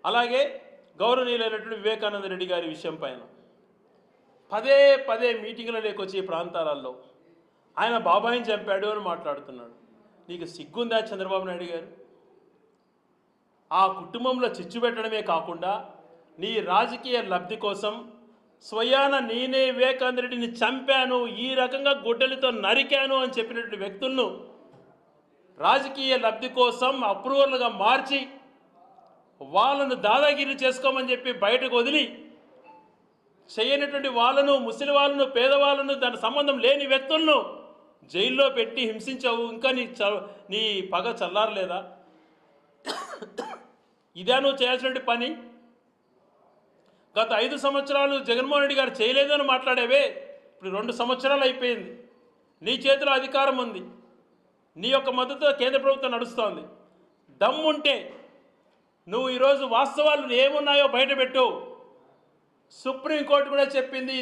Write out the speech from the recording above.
అలాగే గౌరవనీయులైనటువంటి వివేకానంద రెడ్డి గారి విషయం పైన పదే పదే మీటింగ్లలోకి వచ్చి ఈ ప్రాంతాలలో ఆయన బాబాయిని చంపాడు అని మాట్లాడుతున్నాడు. నీకు సిగ్గుందా చంద్రబాబు నాయుడు గారు? ఆ కుటుంబంలో చిచ్చు పెట్టడమే కాకుండా నీ రాజకీయ లబ్ధి కోసం స్వయాన నేనే వివేకానంద రెడ్డిని చంపాను, ఈ రకంగా గొడ్డలితో నరికాను అని చెప్పినటువంటి వ్యక్తులను రాజకీయ లబ్ధి కోసం అప్రూవర్లుగా మార్చి వాళ్ళను దాదాగిరి చేసుకోమని చెప్పి బయటకు వదిలి చేయనటువంటి వాళ్ళను, ముసలి వాళ్ళను, పేదవాళ్ళను, దాని సంబంధం లేని వ్యక్తులను జైల్లో పెట్టి హింసించావు. ఇంకా నీ పగ చల్లారలేదా? ఇదే నువ్వు చేయాల్సిన పని. గత 5 సంవత్సరాలు జగన్మోహన్ రెడ్డి గారు చేయలేదని మాట్లాడేవే, ఇప్పుడు 2 సంవత్సరాలు అయిపోయింది. నీ చేతిలో అధికారం ఉంది, నీ యొక్క మద్దతుతో కేంద్ర ప్రభుత్వం నడుస్తోంది. దమ్ముంటే నువ్వు ఈరోజు వాస్తవాలు ఏమున్నాయో బయటపెట్టు. సుప్రీంకోర్టు కూడా చెప్పింది.